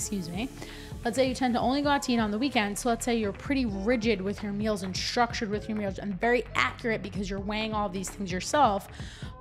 excuse me. Let's say you tend to only go out to eat on the weekend. So let's say you're pretty rigid with your meals and structured with your meals and very accurate because you're weighing all these things yourself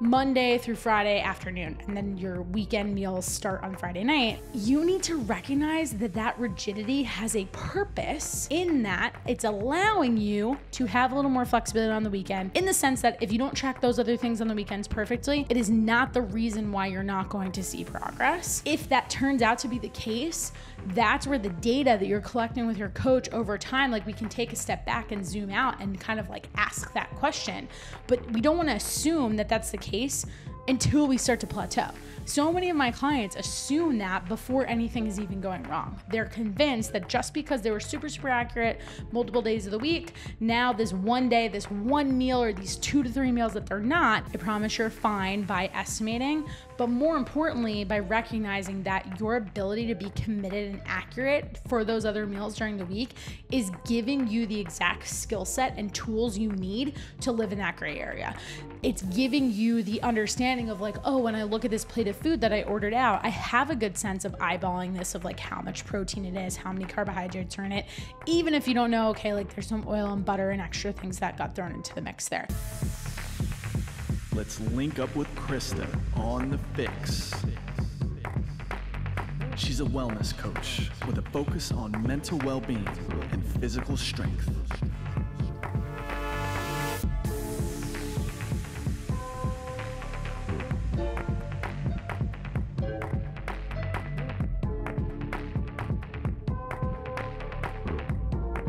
Monday through Friday afternoon, and then your weekend meals start on Friday night. You need to recognize that that rigidity has a purpose in that it's allowing you to have a little more flexibility on the weekend, in the sense that if you don't track those other things on the weekends perfectly, it is not the reason why you're not going to see progress. If that turns out to be the case, that's where the data that you're collecting with your coach over time, like we can take a step back and zoom out and kind of like ask that question. But we don't want to assume that that's the case until we start to plateau. So many of my clients assume that before anything is even going wrong. They're convinced that just because they were super, super accurate multiple days of the week, now this one day, this one meal, or these 2 to 3 meals that they're not, I promise you're fine by estimating, but more importantly, by recognizing that your ability to be committed and accurate for those other meals during the week is giving you the exact skill set and tools you need to live in that gray area. It's giving you the understanding of like, oh, when I look at this plate of food that I ordered out, I have a good sense of eyeballing this, of like how much protein it is, how many carbohydrates are in it, even if you don't know, okay, like there's some oil and butter and extra things that got thrown into the mix there. Let's link up with Krista on The Fix. She's a wellness coach with a focus on mental well-being and physical strength.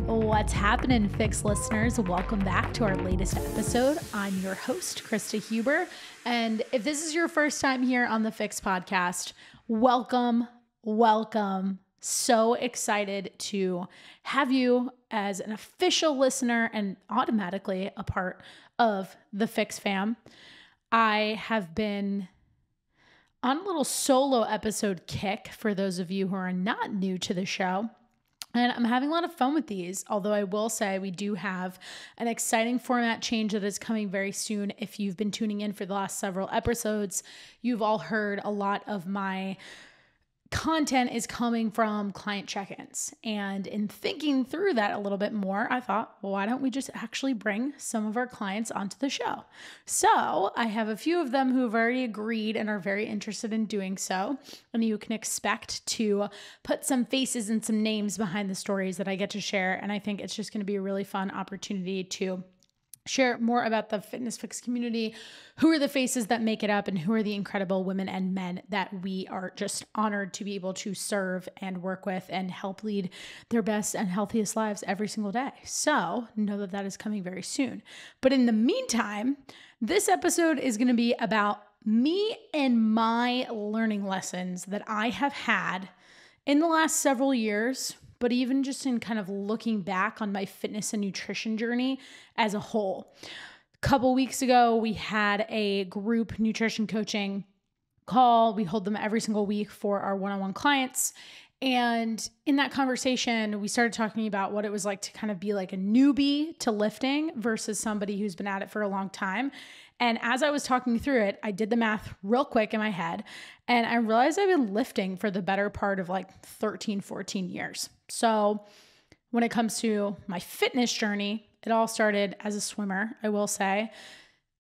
What's happening, Fix listeners? Welcome back to our latest episode. I'm your host, Krista Huber. And if this is your first time here on the Fix podcast, welcome. So excited to have you as an official listener and automatically a part of the Fix fam. I have been on a little solo episode kick for those of you who are not new to the show. And I'm having a lot of fun with these, although I will say we do have an exciting format change that is coming very soon. If you've been tuning in for the last several episodes, you've all heard a lot of my content is coming from client check-ins. And in thinking through that a little bit more, I thought, well, why don't we just actually bring some of our clients onto the show? So I have a few of them who have already agreed and are very interested in doing so. And you can expect to put some faces and some names behind the stories that I get to share. And I think it's just going to be a really fun opportunity to share more about the Fitness Fix community, who are the faces that make it up, and who are the incredible women and men that we are just honored to be able to serve and work with and help lead their best and healthiest lives every single day. So know that that is coming very soon. But in the meantime, this episode is going to be about me and my learning lessons that I have had in the last several years, but even just in kind of looking back on my fitness and nutrition journey as a whole. A couple weeks ago, we had a group nutrition coaching call. We hold them every single week for our one-on-one clients. And in that conversation, we started talking about what it was like to kind of be like a newbie to lifting versus somebody who's been at it for a long time. And as I was talking through it, I did the math real quick in my head, and I realized I've been lifting for the better part of like 13, 14 years. So when it comes to my fitness journey, it all started as a swimmer, I will say.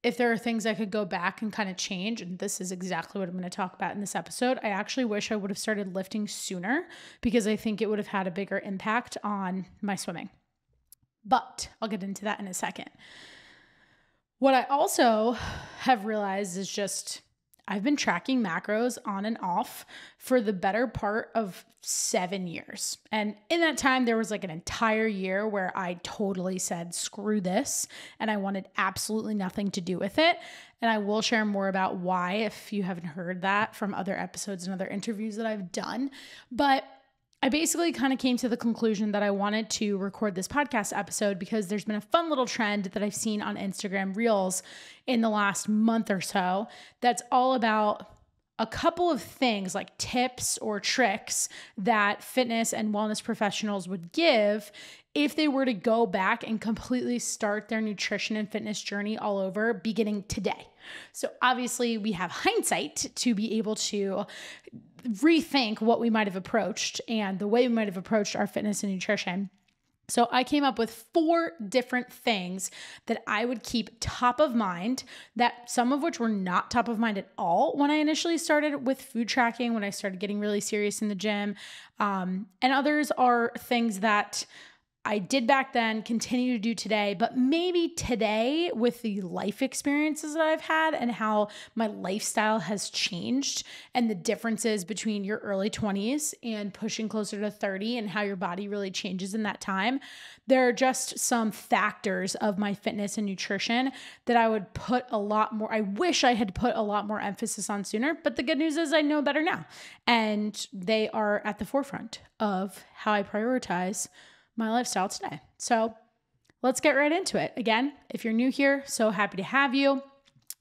If there are things I could go back and kind of change, and this is exactly what I'm going to talk about in this episode, I actually wish I would have started lifting sooner because I think it would have had a bigger impact on my swimming. But I'll get into that in a second. What I also have realized is just I've been tracking macros on and off for the better part of 7 years. And in that time, there was like an entire year where I totally said, screw this, and I wanted absolutely nothing to do with it. And I will share more about why if you haven't heard that from other episodes and other interviews that I've done. But I basically kind of came to the conclusion that I wanted to record this podcast episode because there's been a fun little trend that I've seen on Instagram Reels in the last month or so that's all about a couple of things like tips or tricks that fitness and wellness professionals would give if they were to go back and completely start their nutrition and fitness journey all over beginning today. So obviously we have hindsight to be able to rethink what we might have approached and the way we might have approached our fitness and nutrition. So I came up with 4 different things that I would keep top of mind, that some of which were not top of mind at all when I initially started with food tracking, when I started getting really serious in the gym. And others are things that I did back then, continue to do today, but maybe today with the life experiences that I've had and how my lifestyle has changed and the differences between your early 20s and pushing closer to 30 and how your body really changes in that time. There are just some factors of my fitness and nutrition that I would put a lot more, I wish I had put a lot more emphasis on sooner, but the good news is I know better now. And they are at the forefront of how I prioritize my lifestyle today. So let's get right into it. Again, if you're new here, so happy to have you.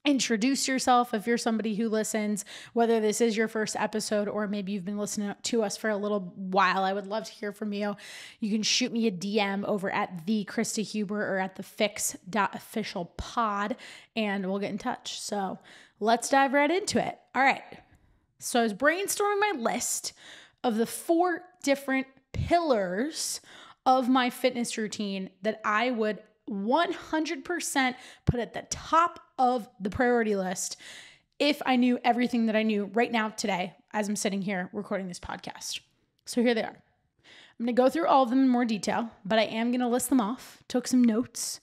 Introduce yourself if you're somebody who listens, whether this is your first episode or maybe you've been listening to us for a little while. I would love to hear from you. You can shoot me a DM over at the Krista Huber or at the fix.officialpod and we'll get in touch. So let's dive right into it. All right. So I was brainstorming my list of the 4 different pillars of my fitness routine that I would 100% put at the top of the priority list if I knew everything that I knew right now today as I'm sitting here recording this podcast. So here they are. I'm going to go through all of them in more detail, but I am going to list them off. Took some notes.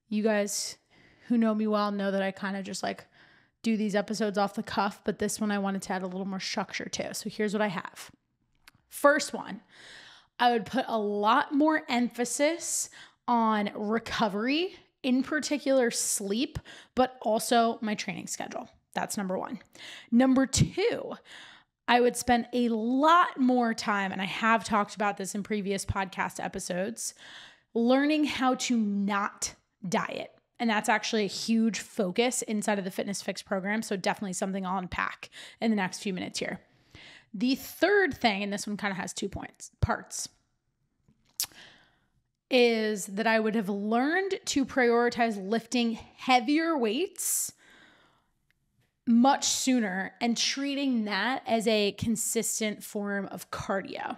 You guys who know me well know that I kind of just like do these episodes off the cuff, but this one I wanted to add a little more structure to. So here's what I have. First one, I would put a lot more emphasis on recovery, in particular sleep, but also my training schedule. That's number 1. Number 2, I would spend a lot more time, and I have talked about this in previous podcast episodes, learning how to not diet. And that's actually a huge focus inside of the Fitness Fix program. So definitely something I'll unpack in the next few minutes here. The third thing, and this one kind of has 2 parts, is that I would have learned to prioritize lifting heavier weights much sooner and treating that as a consistent form of cardio.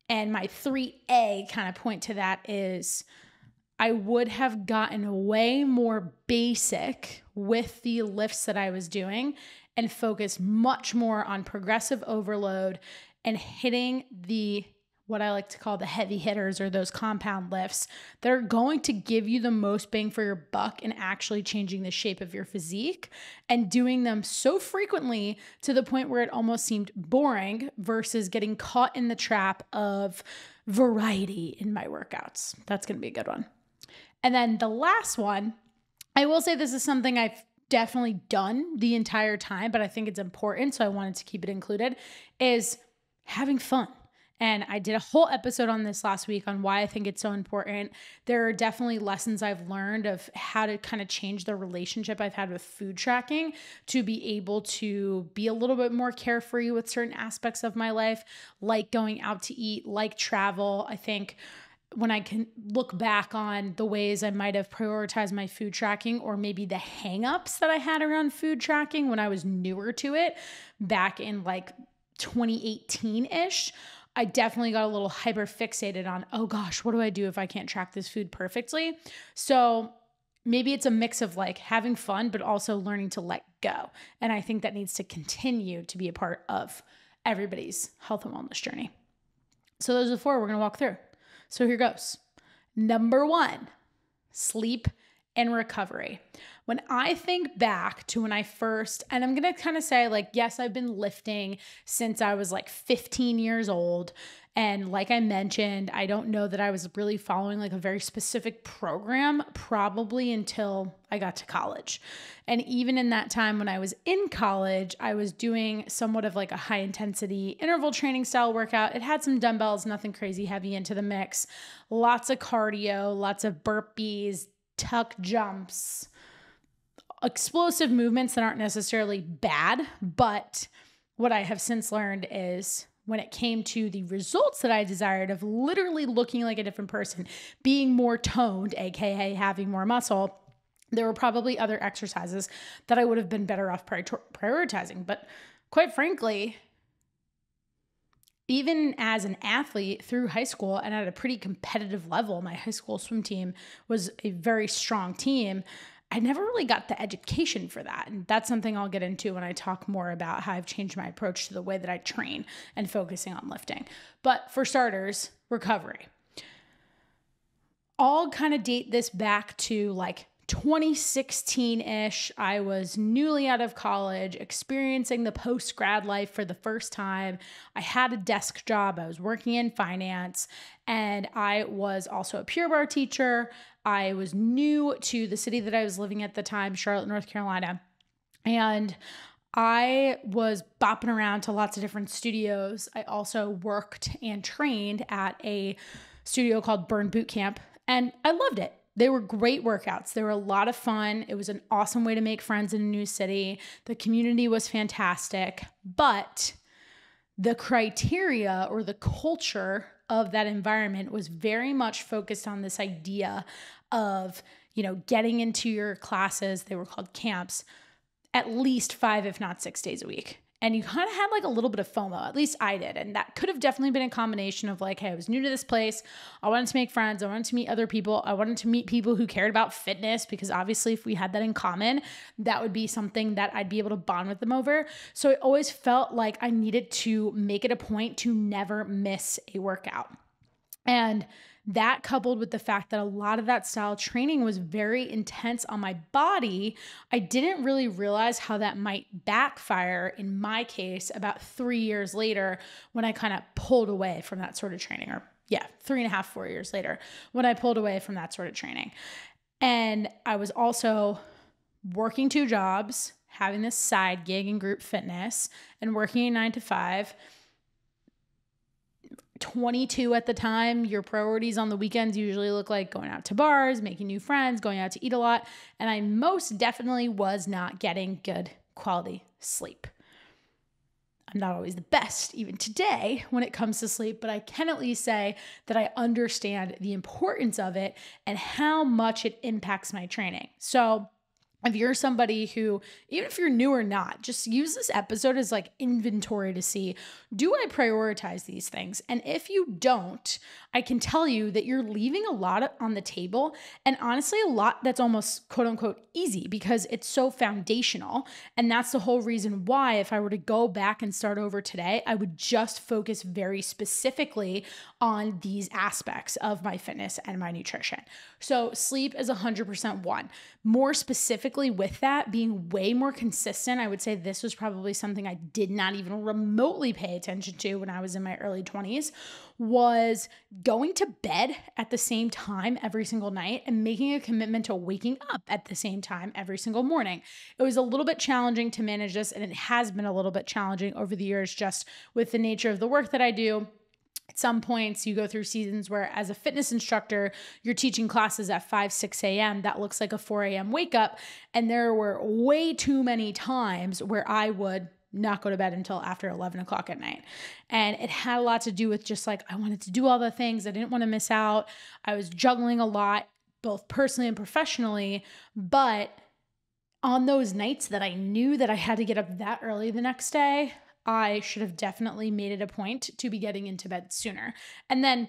And my 3A kind of point to that is I would have gotten way more basic with the lifts that I was doing and focused much more on progressive overload and hitting what I like to call the heavy hitters or those compound lifts that are going to give you the most bang for your buck in actually changing the shape of your physique and doing them so frequently to the point where it almost seemed boring versus getting caught in the trap of variety in my workouts. That's going to be a good one. And then the last one, I will say this is something I've definitely done the entire time, but I think it's important, so I wanted to keep it included, is having fun. And I did a whole episode on this last week on why I think it's so important. There are definitely lessons I've learned of how to kind of change the relationship I've had with food tracking to be able to be a little bit more carefree with certain aspects of my life, like going out to eat, like travel. I think when I can look back on the ways I might have prioritized my food tracking or maybe the hangups that I had around food tracking when I was newer to it back in like 2018-ish, I definitely got a little hyper fixated on, oh gosh, what do I do if I can't track this food perfectly? So maybe it's a mix of like having fun, but also learning to let go. And I think that needs to continue to be a part of everybody's health and wellness journey. So those are the 4 we're going to walk through. So here goes. Number 1, sleep and recovery. When I think back to when I first, and I'm going to kind of say like, yes, I've been lifting since I was like 15 years old. And like I mentioned, I don't know that I was really following like a very specific program probably until I got to college. And even in that time when I was in college, I was doing somewhat of like a high intensity interval training style workout. It had some dumbbells, nothing crazy heavy into the mix, lots of cardio, lots of burpees, tuck jumps, explosive movements that aren't necessarily bad. But what I have since learned is when it came to the results that I desired of literally looking like a different person, being more toned, AKA having more muscle, There were probably other exercises that I would have been better off prioritizing. But quite frankly, even as an athlete through high school and at a pretty competitive level, my high school swim team was a very strong team. I never really got the education for that. And that's something I'll get into when I talk more about how I've changed my approach to the way that I train and focusing on lifting. But for starters, recovery. I'll kind of date this back to like 2016-ish. I was newly out of college, experiencing the post-grad life for the first time. I had a desk job. I was working in finance, and I was also a Pure Barre teacher. I was new to the city that I was living at the time, Charlotte, North Carolina, and I was bopping around to lots of different studios. I also worked and trained at a studio called Burn Boot Camp, and I loved it. They were great workouts. They were a lot of fun. It was an awesome way to make friends in a new city. The community was fantastic, but the criteria or the culture of that environment was very much focused on this idea of, getting into your classes. They were called camps, at least 5, if not 6 days a week. And you kind of had like a little bit of FOMO, at least I did. And that could have definitely been a combination of like, hey, I was new to this place. I wanted to make friends. I wanted to meet other people. I wanted to meet people who cared about fitness, because obviously if we had that in common, that would be something that I'd be able to bond with them over. So it always felt like I needed to make it a point to never miss a workout. And that, coupled with the fact that a lot of that style training was very intense on my body, I didn't really realize how that might backfire in my case about 3 years later when I kind of pulled away from that sort of training, or 3.5, 4 years later when I pulled away from that sort of training. And I was also working 2 jobs, having this side gig in group fitness, and working a 9 to 5. 22 at the time, your priorities on the weekends usually look like going out to bars, making new friends, going out to eat a lot. And I most definitely was not getting good quality sleep. I'm not always the best, even today, when it comes to sleep, but I can at least say that I understand the importance of it and how much it impacts my training. So if you're somebody who, even if you're new or not, just use this episode as like inventory to see, do I prioritize these things? And if you don't, I can tell you that you're leaving a lot on the table, and honestly, a lot that's almost quote unquote easy because it's so foundational. And that's the whole reason why, if I were to go back and start over today, I would just focus very specifically on these aspects of my fitness and my nutrition. So sleep is 100% one. More specifically with that, being way more consistent, I would say this was probably something I did not even remotely pay attention to when I was in my early 20s, was going to bed at the same time every single night and making a commitment to waking up at the same time every single morning. It was a little bit challenging to manage this, and it has been a little bit challenging over the years just with the nature of the work that I do. At some points, you go through seasons where, as a fitness instructor, you're teaching classes at 5, 6 a.m. That looks like a 4 a.m. wake up. And there were way too many times where I would not go to bed until after 11 o'clock at night. And it had a lot to do with just like, I wanted to do all the things. I didn't want to miss out. I was juggling a lot, both personally and professionally. But on those nights that I knew that I had to get up that early the next day, I should have definitely made it a point to be getting into bed sooner. And then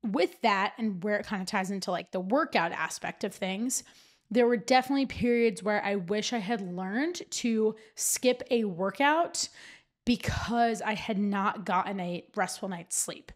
with that, and where it kind of ties into like the workout aspect of things, there were definitely periods where I wish I had learned to skip a workout because I had not gotten a restful night's sleep.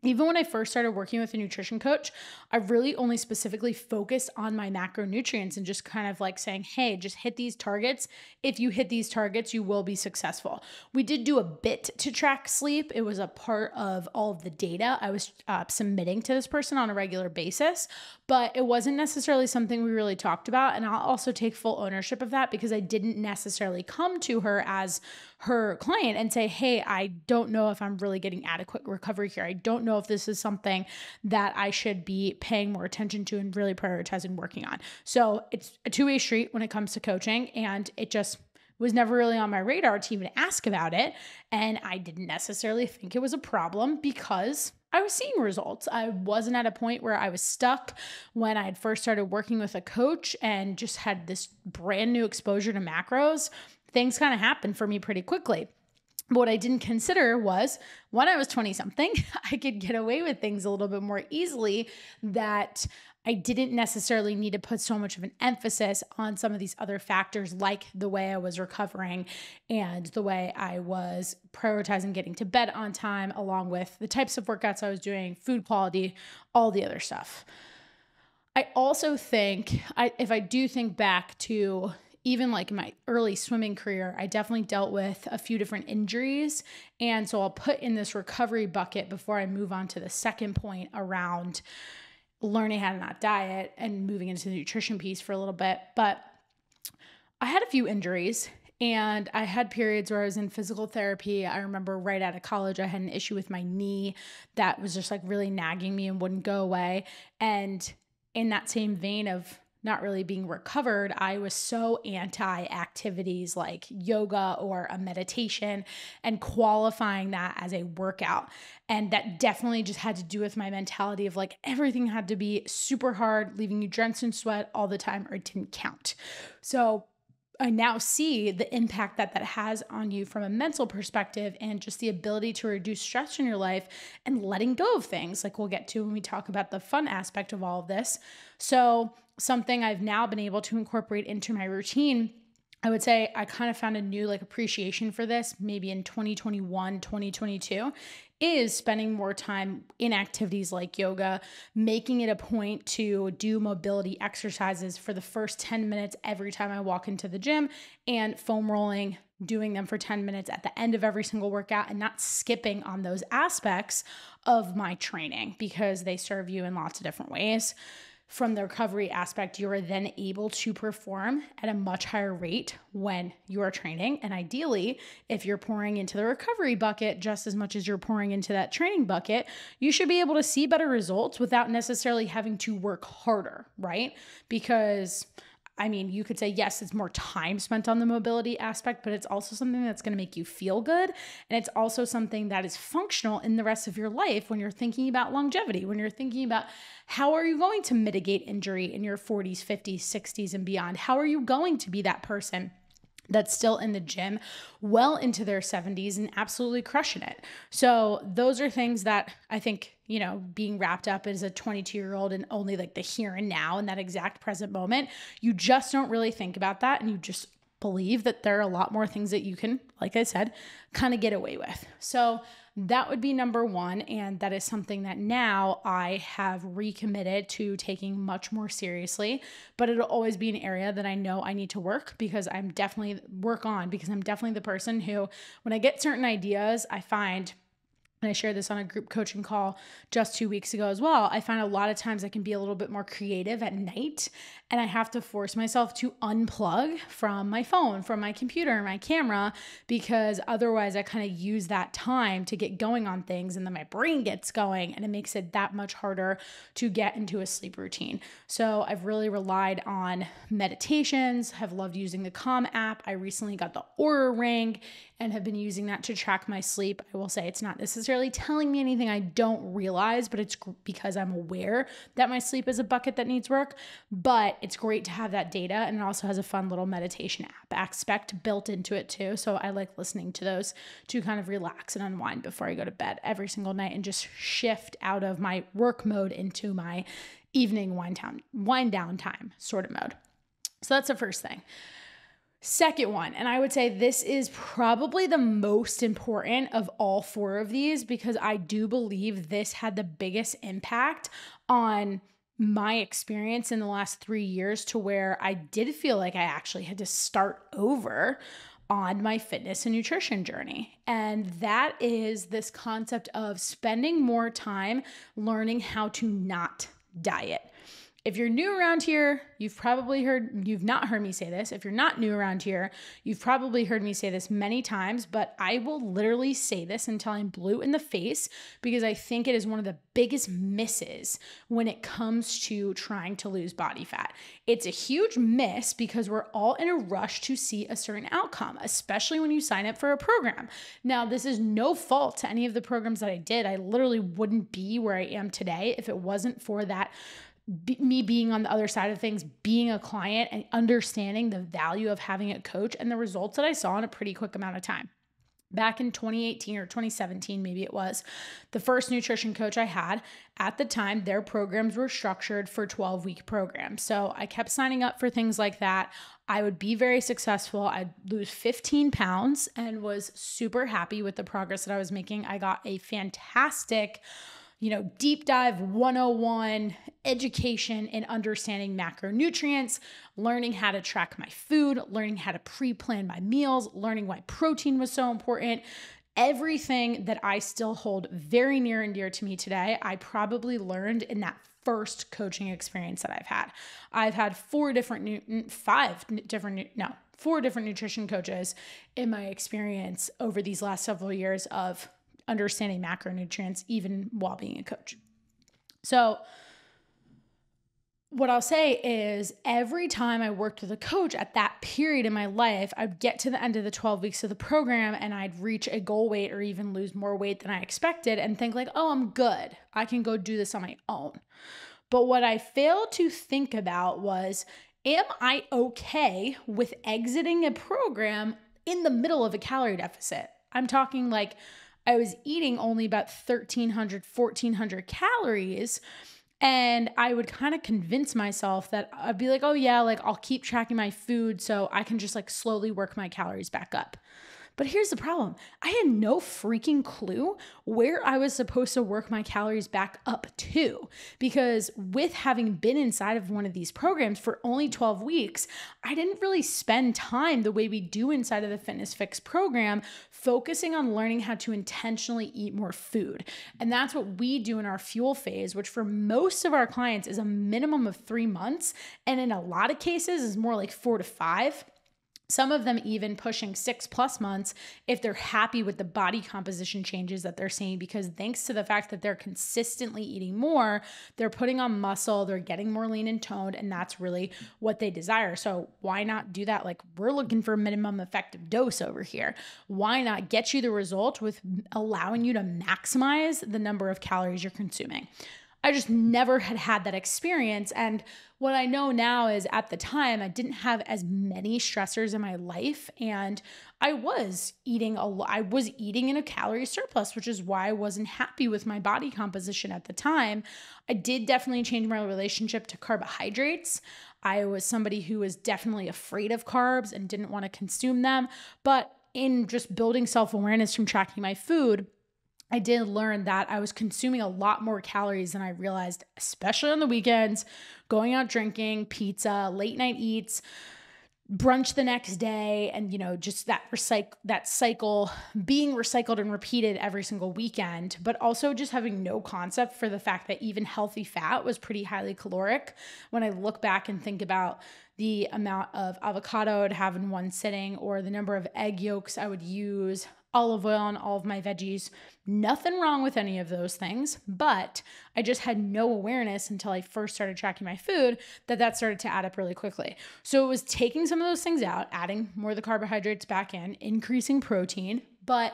Even when I first started working with a nutrition coach, I really only specifically focused on my macronutrients and just kind of like saying, hey, just hit these targets. If you hit these targets, you will be successful. We did do a bit to track sleep. It was a part of all of the data I was submitting to this person on a regular basis, but it wasn't necessarily something we really talked about. And I'll also take full ownership of that because I didn't necessarily come to her as her client and say, hey, I don't know if I'm really getting adequate recovery here. I don't know if this is something that I should be paying more attention to and really prioritizing working on. So it's a two-way street when it comes to coaching, and it just was never really on my radar to even ask about it. And I didn't necessarily think it was a problem because I was seeing results. I wasn't at a point where I was stuck when I had first started working with a coach and just had this brand new exposure to macros. Things kind of happened for me pretty quickly. But what I didn't consider was when I was 20 something, I could get away with things a little bit more easily, that I didn't necessarily need to put so much of an emphasis on some of these other factors, like the way I was recovering and the way I was prioritizing getting to bed on time, along with the types of workouts I was doing, food quality, all the other stuff. I also think, if I do think back to even like my early swimming career, I definitely dealt with a few different injuries. And so I'll put in this recovery bucket before I move on to the second point around learning how to not diet and moving into the nutrition piece for a little bit. But I had a few injuries, and I had periods where I was in physical therapy. I remember right out of college, I had an issue with my knee that was just like really nagging me and wouldn't go away. And in that same vein of not really being recovered, I was so anti activities like yoga or a meditation and qualifying that as a workout. And that definitely just had to do with my mentality of like everything had to be super hard, leaving you drenched in sweat all the time, or it didn't count. So I now see the impact that has on you from a mental perspective, and just the ability to reduce stress in your life and letting go of things, like we'll get to when we talk about the fun aspect of all of this. So something I've now been able to incorporate into my routine, I would say I kind of found a new like appreciation for this maybe in 2021, 2022, is spending more time in activities like yoga, making it a point to do mobility exercises for the first 10 minutes every time I walk into the gym, and foam rolling, doing them for 10 minutes at the end of every single workout, and not skipping on those aspects of my training because they serve you in lots of different ways. From the recovery aspect, you are then able to perform at a much higher rate when you are training. And ideally, if you're pouring into the recovery bucket just as much as you're pouring into that training bucket, you should be able to see better results without necessarily having to work harder, right? Because I mean, you could say, yes, it's more time spent on the mobility aspect, but it's also something that's going to make you feel good. And it's also something that is functional in the rest of your life when you're thinking about longevity, when you're thinking about how are you going to mitigate injury in your 40s, 50s, 60s, and beyond? How are you going to be that person that's still in the gym well into their 70s and absolutely crushing it? So those are things that I think, you know, being wrapped up as a 22-year-old and only like the here and now in that exact present moment, you just don't really think about that. And you just believe that there are a lot more things that you can, like I said, kind of get away with. So that would be number one. And that is something that now I have recommitted to taking much more seriously, but it'll always be an area that I know I need to work because I'm definitely the person who, when I get certain ideas, I find, and I shared this on a group coaching call just 2 weeks ago as well, I find a lot of times I can be a little bit more creative at night, and I have to force myself to unplug from my phone, from my computer, my camera, because otherwise I kind of use that time to get going on things, and then my brain gets going, and it makes it that much harder to get into a sleep routine. So I've really relied on meditations, have loved using the Calm app. I recently got the Oura Ring and have been using that to track my sleep. I will say it's not necessarily telling me anything I don't realize, but it's because I'm aware that my sleep is a bucket that needs work. But it's great to have that data, and it also has a fun little meditation app aspect built into it too. So I like listening to those to kind of relax and unwind before I go to bed every single night and just shift out of my work mode into my evening wind down time sort of mode. So that's the first thing. Second one, and I would say this is probably the most important of all four of these, because I do believe this had the biggest impact on my experience in the last 3 years, to where I did feel like I actually had to start over on my fitness and nutrition journey. And that is this concept of spending more time learning how to not diet. If you're new around here, you've not heard me say this. If you're not new around here, you've probably heard me say this many times, but I will literally say this until I'm blue in the face because I think it is one of the biggest misses when it comes to trying to lose body fat. It's a huge miss because we're all in a rush to see a certain outcome, especially when you sign up for a program. Now, this is no fault to any of the programs that I did. I literally wouldn't be where I am today if it wasn't for that me being on the other side of things, being a client and understanding the value of having a coach and the results that I saw in a pretty quick amount of time. Back in 2018 or 2017, maybe it was, the first nutrition coach I had at the time, their programs were structured for 12-week programs. So I kept signing up for things like that. I would be very successful. I'd lose 15 pounds and was super happy with the progress that I was making. I got a fantastic deep dive 101 education in understanding macronutrients, learning how to track my food, learning how to pre-plan my meals, learning why protein was so important. Everything that I still hold very near and dear to me today, I probably learned in that first coaching experience that I've had. I've had four different nutrition coaches in my experience over these last several years of understanding macronutrients, even while being a coach. So what I'll say is every time I worked with a coach at that period in my life, I'd get to the end of the 12 weeks of the program and I'd reach a goal weight or even lose more weight than I expected and think like, oh, I'm good. I can go do this on my own. But what I failed to think about was, am I okay with exiting a program in the middle of a calorie deficit? I'm talking like I was eating only about 1,300, 1,400 calories. And I would kind of convince myself that I'd be like, oh yeah, like I'll keep tracking my food so I can just like slowly work my calories back up. But here's the problem. I had no freaking clue where I was supposed to work my calories back up to, because with having been inside of one of these programs for only 12 weeks, I didn't really spend time the way we do inside of the Fitness Fix program, focusing on learning how to intentionally eat more food. And that's what we do in our fuel phase, which for most of our clients is a minimum of 3 months. And in a lot of cases is more like 4 to 5. Some of them even pushing 6+ months if they're happy with the body composition changes that they're seeing, because thanks to the fact that they're consistently eating more, they're putting on muscle, they're getting more lean and toned, and that's really what they desire. So why not do that? Like, we're looking for minimum effective dose over here. Why not get you the result with allowing you to maximize the number of calories you're consuming? I just never had that experience. And what I know now is at the time, I didn't have as many stressors in my life. And I was eating in a calorie surplus, which is why I wasn't happy with my body composition at the time. I did definitely change my relationship to carbohydrates. I was somebody who was definitely afraid of carbs and didn't want to consume them. But in just building self-awareness from tracking my food, I did learn that I was consuming a lot more calories than I realized, especially on the weekends, going out drinking, pizza, late night eats, brunch the next day, and just that cycle being recycled and repeated every single weekend, but also just having no concept for the fact that even healthy fat was pretty highly caloric. When I look back and think about the amount of avocado I would have in one sitting, or the number of egg yolks I would use, olive oil on all of my veggies. Nothing wrong with any of those things, but I just had no awareness until I first started tracking my food that started to add up really quickly. So it was taking some of those things out, adding more of the carbohydrates back in, increasing protein, but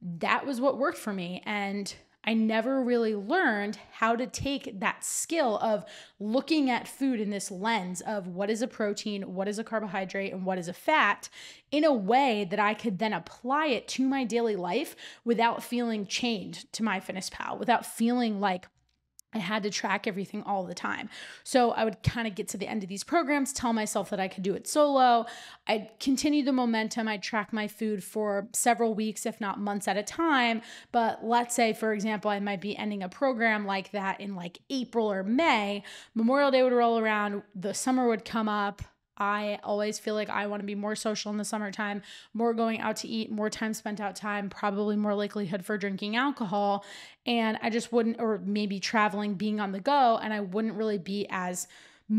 that was what worked for me. And I never really learned how to take that skill of looking at food in this lens of what is a protein, what is a carbohydrate, and what is a fat in a way that I could then apply it to my daily life without feeling chained to MyFitnessPal, without feeling like I had to track everything all the time. So I would kind of get to the end of these programs, tell myself that I could do it solo. I'd continue the momentum. I'd track my food for several weeks, if not months at a time. But let's say, for example, I might be ending a program like that in like April or May. Memorial Day would roll around. The summer would come up. I always feel like I want to be more social in the summertime, more going out to eat, more time spent outside, probably more likelihood for drinking alcohol. And I just wouldn't, or maybe traveling, being on the go, and I wouldn't really be as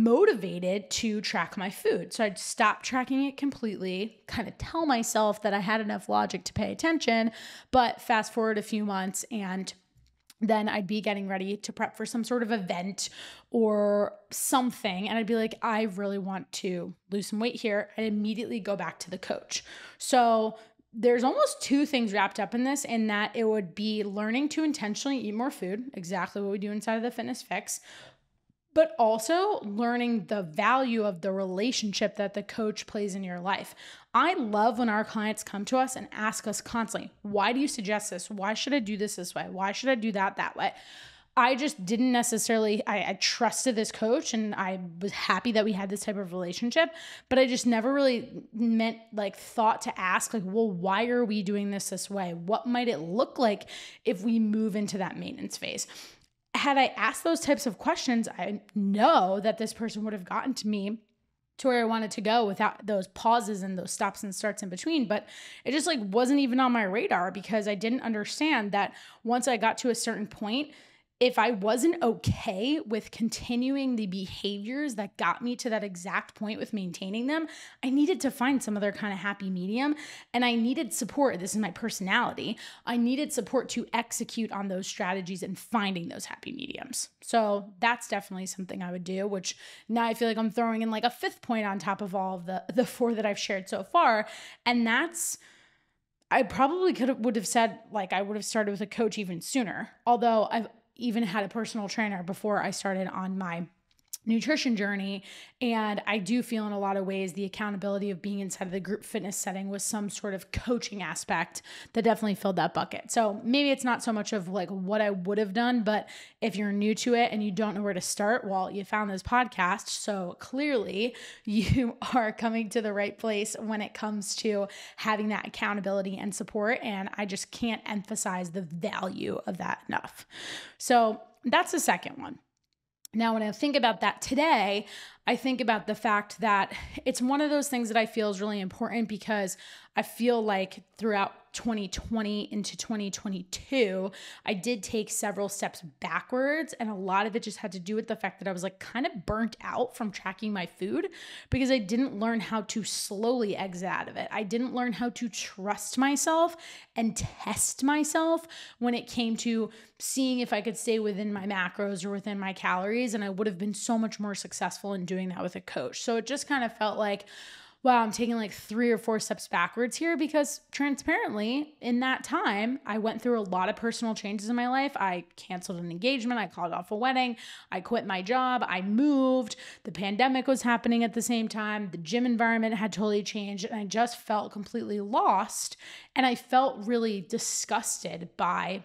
motivated to track my food. So I'd stop tracking it completely, kind of tell myself that I had enough logic to pay attention, but fast forward a few months and then I'd be getting ready to prep for some sort of event or something. And I'd be like, I really want to lose some weight here. I'd immediately go back to the coach. So there's almost two things wrapped up in this, in that it would be learning to intentionally eat more food, exactly what we do inside of the Fitness Fix, but also learning the value of the relationship that the coach plays in your life. I love when our clients come to us and ask us constantly, why do you suggest this? Why should I do this way? Why should I do that way? I just didn't necessarily, I trusted this coach and I was happy that we had this type of relationship, but I just never really thought to ask well, why are we doing this way? What might it look like if we move into that maintenance phase? Had I asked those types of questions, I know that this person would have gotten to me to where I wanted to go without those pauses and those stops and starts in between. But it just wasn't even on my radar, because I didn't understand that once I got to a certain point, if I wasn't okay with continuing the behaviors that got me to that exact point with maintaining them, I needed to find some other kind of happy medium. And I needed support. This is my personality. I needed support to execute on those strategies and finding those happy mediums. So that's definitely something I would do, which now I feel like I'm throwing in a fifth point on top of all of the four that I've shared so far. And that's, I probably would have said, I would have started with a coach even sooner. Although I've even had a personal trainer before I started on my nutrition journey. And I do feel in a lot of ways the accountability of being inside of the group fitness setting was some sort of coaching aspect that definitely filled that bucket. So maybe it's not so much of what I would have done, but if you're new to it and you don't know where to start, well, you found this podcast. So clearly you are coming to the right place when it comes to having that accountability and support. And I just can't emphasize the value of that enough. So that's the second one. Now, when I think about that today, I think about the fact that it's one of those things that I feel is really important, because I feel like throughout 2020 into 2022, I did take several steps backwards. And a lot of it just had to do with the fact that I was kind of burnt out from tracking my food, because I didn't learn how to slowly exit out of it. I didn't learn how to trust myself and test myself when it came to seeing if I could stay within my macros or within my calories. And I would have been so much more successful in doing that with a coach. So it just kind of felt like, wow, I'm taking 3 or 4 steps backwards here, because transparently in that time, I went through a lot of personal changes in my life. I canceled an engagement. I called off a wedding. I quit my job. I moved. The pandemic was happening at the same time. The gym environment had totally changed, and I just felt completely lost. And I felt really disgusted by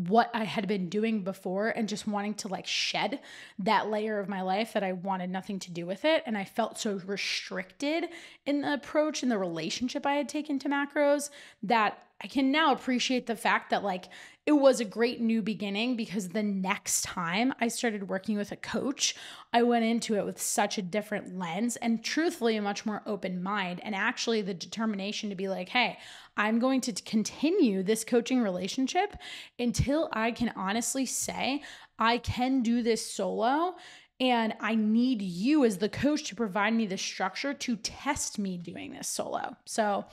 what I had been doing before, and just wanting to shed that layer of my life that I wanted nothing to do with it. And I felt so restricted in the approach and the relationship I had taken to macros, that I can now appreciate the fact that it was a great new beginning, because the next time I started working with a coach, I went into it with such a different lens and truthfully a much more open mind, and actually the determination to be hey, I'm going to continue this coaching relationship until I can honestly say I can do this solo. And I need you as the coach to provide me the structure to test me doing this solo. So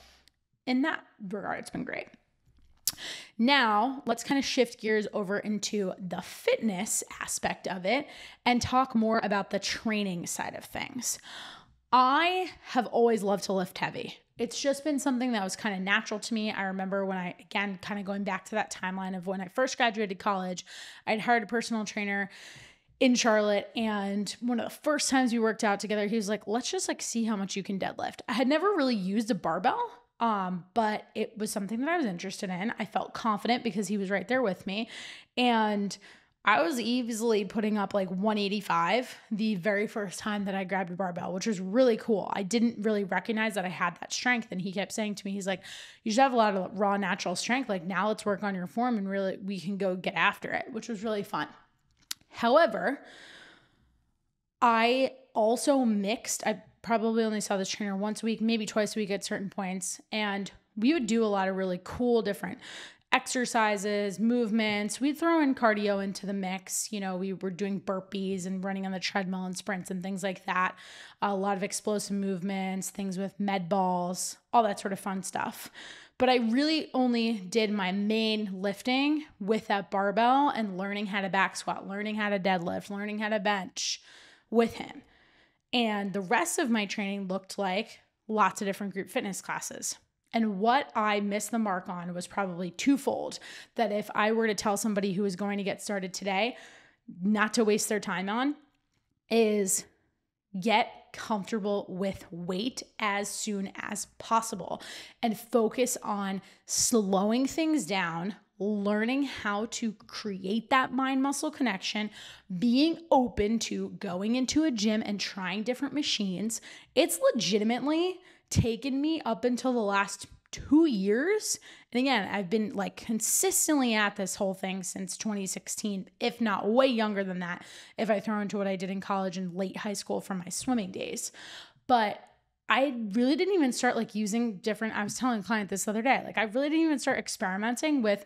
in that regard, it's been great. Now, let's kind of shift gears over into the fitness aspect of it and talk more about the training side of things. I have always loved to lift heavy. It's just been something that was kind of natural to me. I remember when I, again, kind of going back to that timeline of when I first graduated college, I'd hired a personal trainer in Charlotte. And one of the first times we worked out together, he was like, let's just see how much you can deadlift. I had never really used a barbell. But it was something that I was interested in. I felt confident because he was right there with me. And I was easily putting up 185 the very first time that I grabbed a barbell, which was really cool. I didn't really recognize that I had that strength. And he kept saying to me, he's like, you should have a lot of raw natural strength. Now let's work on your form and really we can go get after it, which was really fun. However, I also mixed, I probably only saw this trainer once a week, maybe twice a week at certain points. And we would do a lot of really cool different exercises, movements. We'd throw in cardio into the mix. We were doing burpees and running on the treadmill and sprints and things like that. A lot of explosive movements, things with med balls, all that sort of fun stuff. But I really only did my main lifting with that barbell and learning how to back squat, learning how to deadlift, learning how to bench with him. And the rest of my training looked like lots of different group fitness classes. And what I missed the mark on was probably twofold. That if I were to tell somebody who is going to get started today not to waste their time on, is get comfortable with weight as soon as possible and focus on slowing things down, learning how to create that mind-muscle connection, being open to going into a gym and trying different machines. It's legitimately taken me up until the last 2 years. And again, I've been like consistently at this whole thing since 2016, if not way younger than that, if I throw into what I did in college and late high school from my swimming days. But I really didn't even start like using different, I was telling a client this the other day, like I really didn't even start experimenting with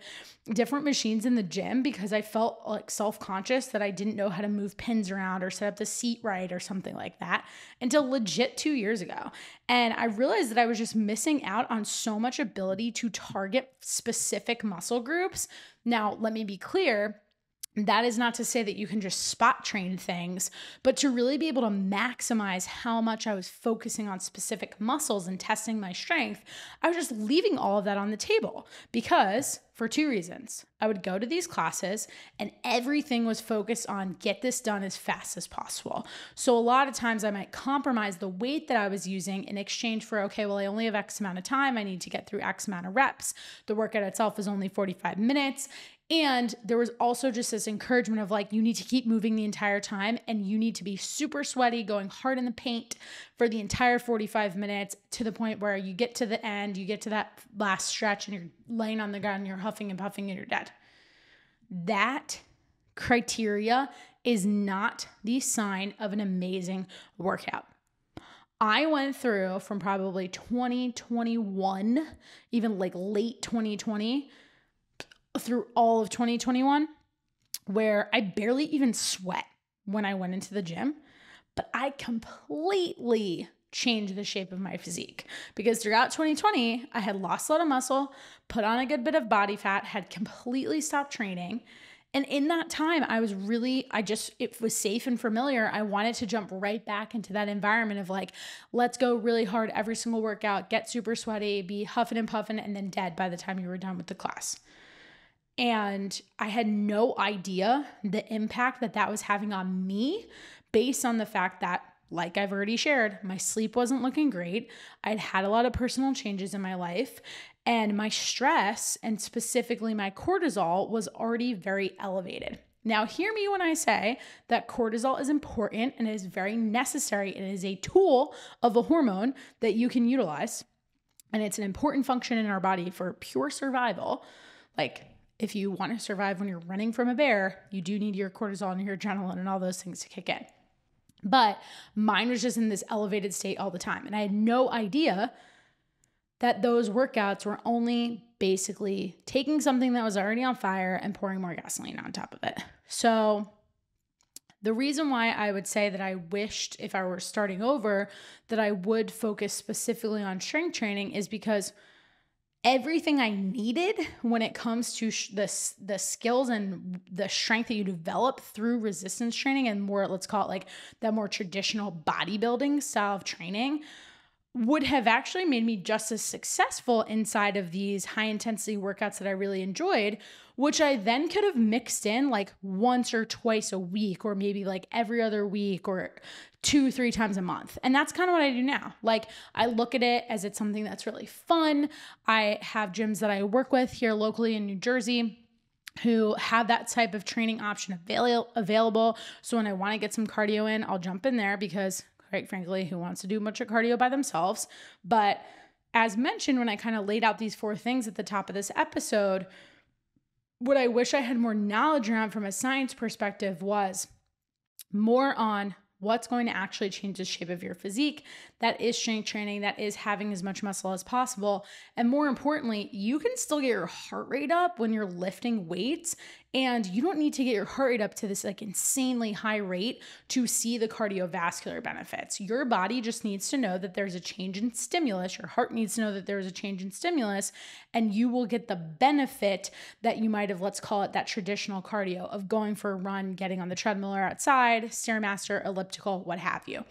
different machines in the gym because I felt like self-conscious that I didn't know how to move pins around or set up the seat right or something like that until legit 2 years ago. And I realized that I was just missing out on so much ability to target specific muscle groups. Now, let me be clear. That is not to say that you can just spot train things, but to really be able to maximize how much I was focusing on specific muscles and testing my strength, I was just leaving all of that on the table because for 2 reasons. I would go to these classes and everything was focused on get this done as fast as possible. So a lot of times I might compromise the weight that I was using in exchange for, okay, well, I only have X amount of time. I need to get through X amount of reps. The workout itself is only 45 minutes. And there was also just this encouragement of like, you need to keep moving the entire time and you need to be super sweaty, going hard in the paint for the entire 45 minutes to the point where you get to the end, you get to that last stretch and you're laying on the ground and you're huffing and puffing and you're dead. That criteria is not the sign of an amazing workout. I went through from probably 2021, even like late 2020, through all of 2021, where I barely even sweat when I went into the gym, but I completely changed the shape of my physique because throughout 2020, I had lost a lot of muscle, put on a good bit of body fat, had completely stopped training. And in that time, it was safe and familiar. I wanted to jump right back into that environment of like, let's go really hard every single workout, get super sweaty, be huffing and puffing, and then dead by the time you were done with the class. And I had no idea the impact that was having on me based on the fact that, like I've already shared, my sleep wasn't looking great. I'd had a lot of personal changes in my life and my stress and specifically my cortisol was already very elevated. Now, hear me when I say that cortisol is important and is very necessary. It is a tool of a hormone that you can utilize. And it's an important function in our body for pure survival. Like, if you want to survive when you're running from a bear, you do need your cortisol and your adrenaline and all those things to kick in. But mine was just in this elevated state all the time. And I had no idea that those workouts were only basically taking something that was already on fire and pouring more gasoline on top of it. So the reason why I would say that I wished if I were starting over that I would focus specifically on strength training is because everything I needed when it comes to the skills and the strength that you develop through resistance training and more, let's call it like that more traditional bodybuilding style of training would have actually made me just as successful inside of these high intensity workouts that I really enjoyed, which I then could have mixed in like once or twice a week, or maybe like every other week or 2-3 times a month. And that's kind of what I do now. Like I look at it as it's something that's really fun. I have gyms that I work with here locally in New Jersey who have that type of training option available. So when I want to get some cardio in, I'll jump in there because quite frankly, who wants to do much of cardio by themselves? But as mentioned, when I kind of laid out these 4 things at the top of this episode, what I wish I had more knowledge around from a science perspective was more on what's going to actually change the shape of your physique. That is strength training. That is having as much muscle as possible. And more importantly, you can still get your heart rate up when you're lifting weights, and you don't need to get your heart rate up to this like insanely high rate to see the cardiovascular benefits. Your body just needs to know that there's a change in stimulus. Your heart needs to know that there's a change in stimulus, and you will get the benefit that you might have, let's call it that traditional cardio of going for a run, getting on the treadmill or outside, Stairmaster, elliptical, what have you.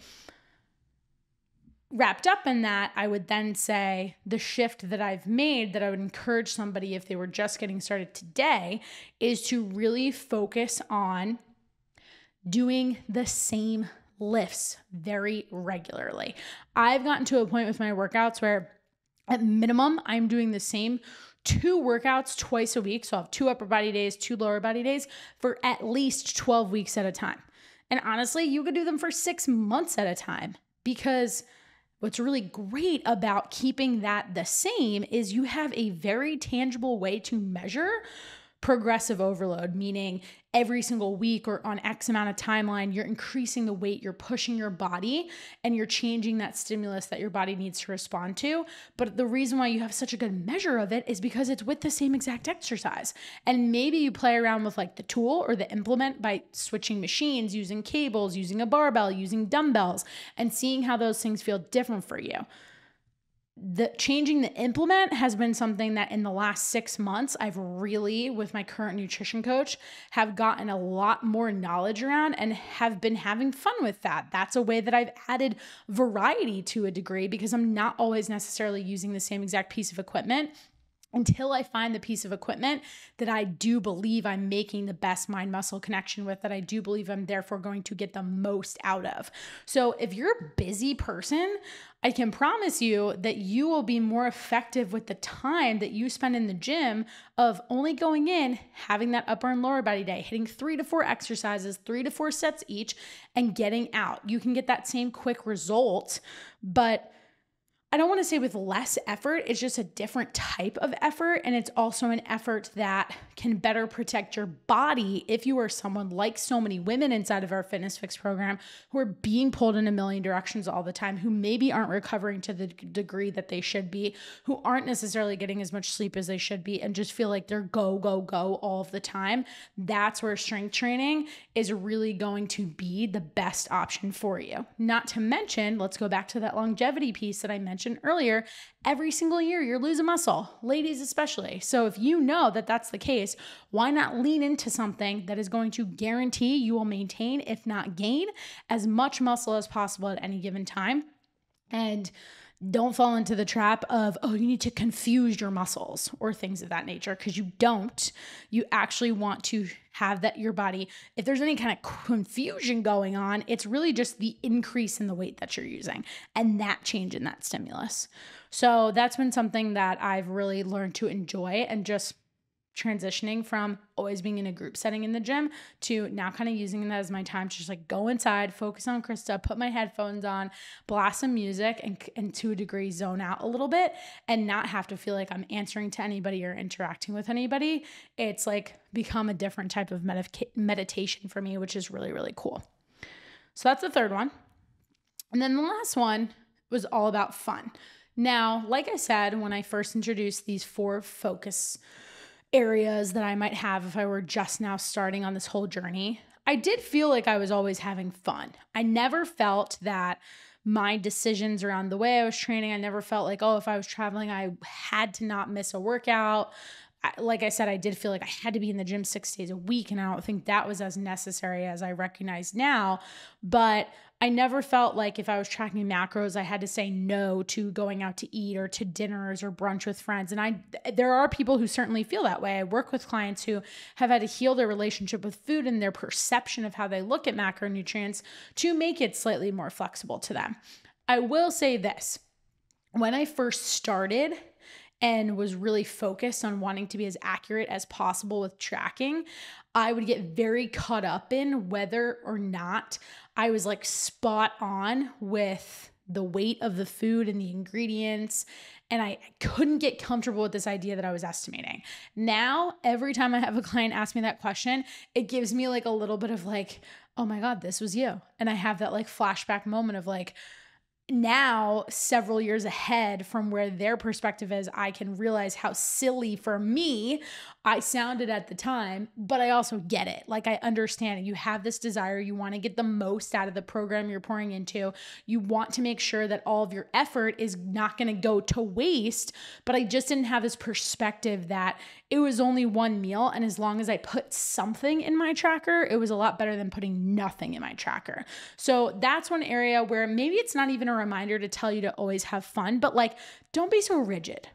Wrapped up in that, I would then say the shift that I've made that I would encourage somebody if they were just getting started today is to really focus on doing the same lifts very regularly. I've gotten to a point with my workouts where at minimum, I'm doing the same 2 workouts twice a week. So I'll have 2 upper body days, 2 lower body days for at least 12 weeks at a time. And honestly, you could do them for 6 months at a time, because what's really great about keeping that the same is you have a very tangible way to measure progressive overload, meaning every single week or on X amount of timeline, you're increasing the weight, you're pushing your body, and you're changing that stimulus that your body needs to respond to. But the reason why you have such a good measure of it is because it's with the same exact exercise. And maybe you play around with like the tool or the implement by switching machines, using cables, using a barbell, using dumbbells, and seeing how those things feel different for you. Changing the implement has been something that in the last 6 months, I've really, with my current nutrition coach, have gotten a lot more knowledge around and have been having fun with that. That's a way that I've added variety to a degree, because I'm not always necessarily using the same exact piece of equipment until I find the piece of equipment that I do believe I'm making the best mind-muscle connection with, that I do believe I'm therefore going to get the most out of. So if you're a busy person, I can promise you that you will be more effective with the time that you spend in the gym of only going in, having that upper and lower body day, hitting 3 to 4 exercises, 3 to 4 sets each, and getting out. You can get that same quick result, but I don't want to say with less effort. It's just a different type of effort. And it's also an effort that can better protect your body if you are someone like so many women inside of our Fitness Fix program who are being pulled in a million directions all the time, who maybe aren't recovering to the degree that they should be, who aren't necessarily getting as much sleep as they should be, and just feel like they're go, go, go all of the time. That's where strength training is really going to be the best option for you. Not to mention, let's go back to that longevity piece that I mentioned earlier. Every single year you're losing muscle, ladies especially. So if you know that that's the case, why not lean into something that is going to guarantee you will maintain, if not gain, as much muscle as possible at any given time? And don't fall into the trap of, oh, you need to confuse your muscles or things of that nature, because you don't. You actually want to have that your body, if there's any kind of confusion going on, it's really just the increase in the weight that you're using and that change in that stimulus. So that's been something that I've really learned to enjoy, and just transitioning from always being in a group setting in the gym to now kind of using that as my time to just like go inside, focus on Krista, put my headphones on, blast some music, and to a degree zone out a little bit and not have to feel like I'm answering to anybody or interacting with anybody. It's like become a different type of meditation for me, which is really, really cool. So that's the third one. And then the last one was all about fun. Now, like I said, when I first introduced these 4 focus areas that I might have if I were just now starting on this whole journey, I did feel like I was always having fun. I never felt that my decisions around the way I was training, I never felt like, oh, if I was traveling, I had to not miss a workout. Like I said, I did feel like I had to be in the gym 6 days a week, and I don't think that was as necessary as I recognize now. But I never felt like if I was tracking macros, I had to say no to going out to eat or to dinners or brunch with friends. And there are people who certainly feel that way. I work with clients who have had to heal their relationship with food and their perception of how they look at macronutrients to make it slightly more flexible to them. I will say this. When I first started and was really focused on wanting to be as accurate as possible with tracking, I would get very caught up in whether or not I was like spot on with the weight of the food and the ingredients. And I couldn't get comfortable with this idea that I was estimating. Now, every time I have a client ask me that question, it gives me like a little bit of like, oh my God, this was you. And I have that like flashback moment of like, now several years ahead from where their perspective is, I can realize how silly for me I sounded at the time, but I also get it. Like I understand it. You have this desire. You want to get the most out of the program you're pouring into. You want to make sure that all of your effort is not going to go to waste, but I just didn't have this perspective that it was only one meal. And as long as I put something in my tracker, it was a lot better than putting nothing in my tracker. So that's one area where maybe it's not even a reminder to tell you to always have fun, but like, don't be so rigid.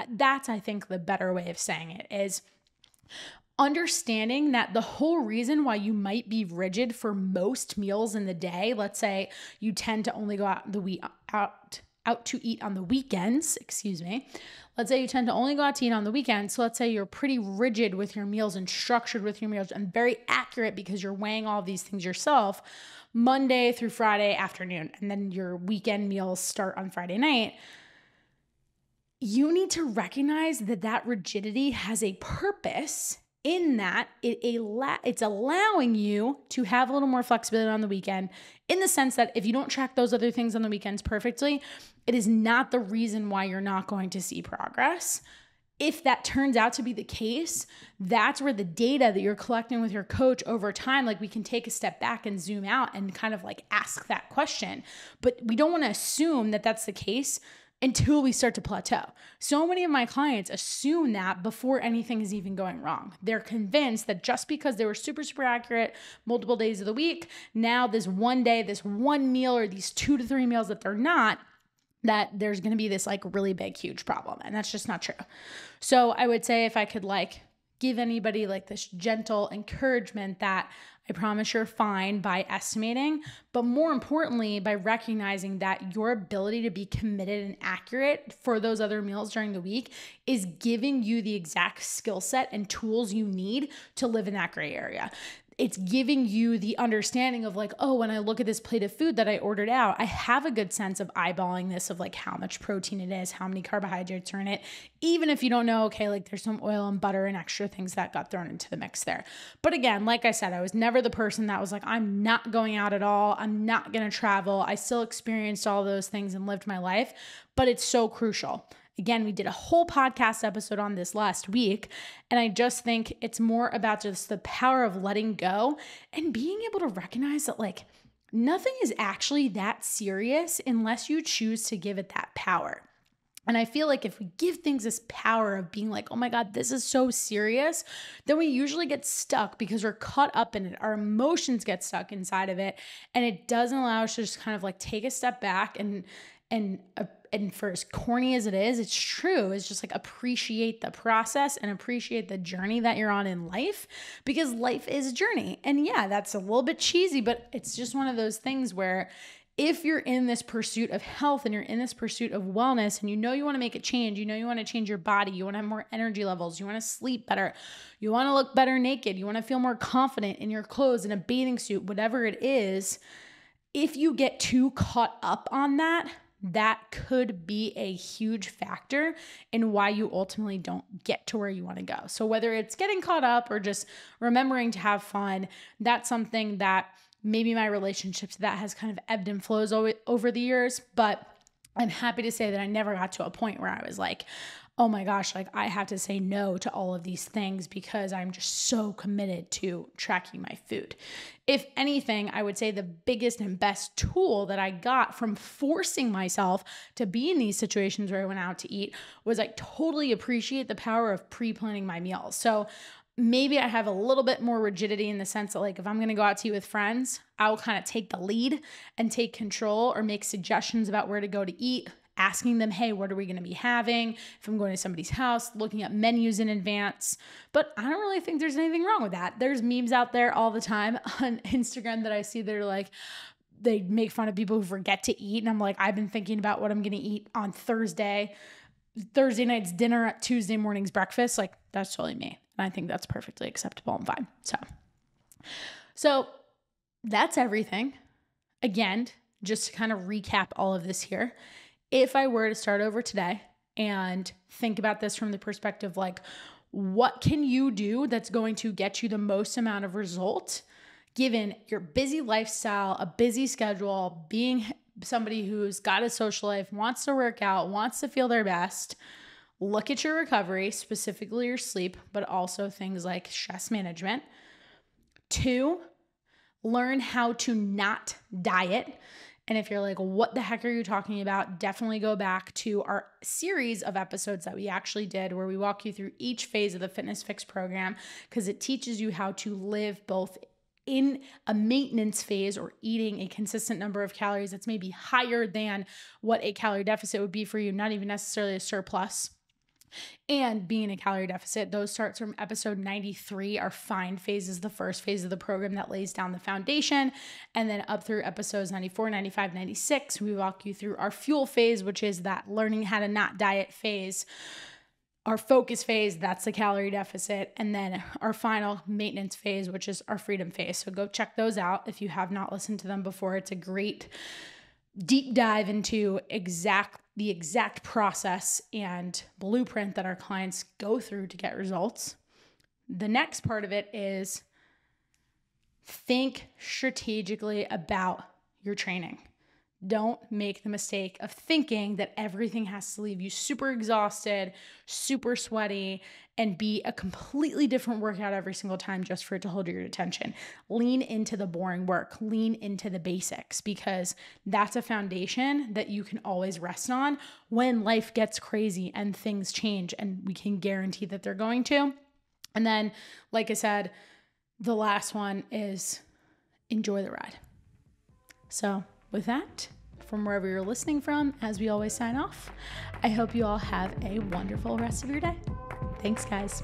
That's, I think, the better way of saying it is understanding that the whole reason why you might be rigid for most meals in the day, let's say you tend to only go out to eat on the weekends, Let's say you tend to only go out to eat on the weekends. So let's say you're pretty rigid with your meals and structured with your meals and very accurate because you're weighing all of these things yourself Monday through Friday afternoon, and then your weekend meals start on Friday night. You need to recognize that rigidity has a purpose in that it's allowing you to have a little more flexibility on the weekend, in the sense that if you don't track those other things on the weekends perfectly, it is not the reason why you're not going to see progress. If that turns out to be the case, that's where the data that you're collecting with your coach over time, like we can take a step back and zoom out and kind of like ask that question. But we don't want to assume that that's the case until we start to plateau. So many of my clients assume that before anything is even going wrong. They're convinced that just because they were super, super accurate multiple days of the week, now this one day, this one meal, or these 2 to 3 meals that they're not, that there's going to be this like really big, huge problem. And that's just not true. So I would say if I could like give anybody like this gentle encouragement that I promise you're fine by estimating, but more importantly, by recognizing that your ability to be committed and accurate for those other meals during the week is giving you the exact skill set and tools you need to live in that gray area. It's giving you the understanding of like, oh, when I look at this plate of food that I ordered out, I have a good sense of eyeballing this of like how much protein it is, how many carbohydrates are in it, even if you don't know, okay, like there's some oil and butter and extra things that got thrown into the mix there. But again, like I said, I was never the person that was like, I'm not going out at all. I'm not going to travel. I still experienced all those things and lived my life, but it's so crucial. Again, we did a whole podcast episode on this last week, and I just think it's more about just the power of letting go and being able to recognize that like nothing is actually that serious unless you choose to give it that power. And I feel like if we give things this power of being like, oh my God, this is so serious, then we usually get stuck because we're caught up in it. Our emotions get stuck inside of it, and it doesn't allow us to just kind of like take a step back and for as corny as it is, it's true. It's just like appreciate the process and appreciate the journey that you're on in life, because life is a journey. And yeah, that's a little bit cheesy, but it's just one of those things where if you're in this pursuit of health and you're in this pursuit of wellness and you know you want to make a change, you know you want to change your body, you want to have more energy levels, you want to sleep better, you want to look better naked, you want to feel more confident in your clothes, in a bathing suit, whatever it is, if you get too caught up on that could be a huge factor in why you ultimately don't get to where you want to go. So whether it's getting caught up or just remembering to have fun, that's something that maybe my relationship to that has kind of ebbed and flows over the years. But I'm happy to say that I never got to a point where I was like, oh my gosh, like I have to say no to all of these things because I'm just so committed to tracking my food. If anything, I would say the biggest and best tool that I got from forcing myself to be in these situations where I went out to eat was I totally appreciate the power of pre-planning my meals. So maybe I have a little bit more rigidity in the sense that like if I'm going to go out to eat with friends, I'll kind of take the lead and take control or make suggestions about where to go to eat, asking them, hey, what are we going to be having? If I'm going to somebody's house, looking at menus in advance. But I don't really think there's anything wrong with that. There's memes out there all the time on Instagram that I see that are like, they make fun of people who forget to eat. And I'm like, I've been thinking about what I'm going to eat on Thursday night's dinner at Tuesday morning's breakfast. Like that's totally me. And I think that's perfectly acceptable and fine. So that's everything. Again, just to kind of recap all of this here, if I were to start over today and think about this from the perspective, like, what can you do that's going to get you the most amount of result given your busy lifestyle, a busy schedule, being somebody who's got a social life, wants to work out, wants to feel their best? Look at your recovery, specifically your sleep, but also things like stress management. 2, learn how to not diet. And if you're like, what the heck are you talking about? Definitely go back to our series of episodes that we actually did where we walk you through each phase of the Fitness Fix program, because it teaches you how to live both in a maintenance phase or eating a consistent number of calories that's maybe higher than what a calorie deficit would be for you, not even necessarily a surplus, and being in a calorie deficit. Those starts from episode 93. Our find phase is the first phase of the program that lays down the foundation. And then up through episodes 94, 95, 96, we walk you through our fuel phase, which is that learning how to not diet phase. Our focus phase, that's the calorie deficit. And then our final maintenance phase, which is our freedom phase. So go check those out if you have not listened to them before. It's a great deep dive into the exact process and blueprint that our clients go through to get results. The next part of it is think strategically about your training. Don't make the mistake of thinking that everything has to leave you super exhausted, super sweaty, and be a completely different workout every single time just for it to hold your attention. Lean into the boring work, lean into the basics, because that's a foundation that you can always rest on when life gets crazy and things change, and we can guarantee that they're going to. And then, like I said, the last one is enjoy the ride. So with that, from wherever you're listening from, as we always sign off, I hope you all have a wonderful rest of your day. Thanks, guys.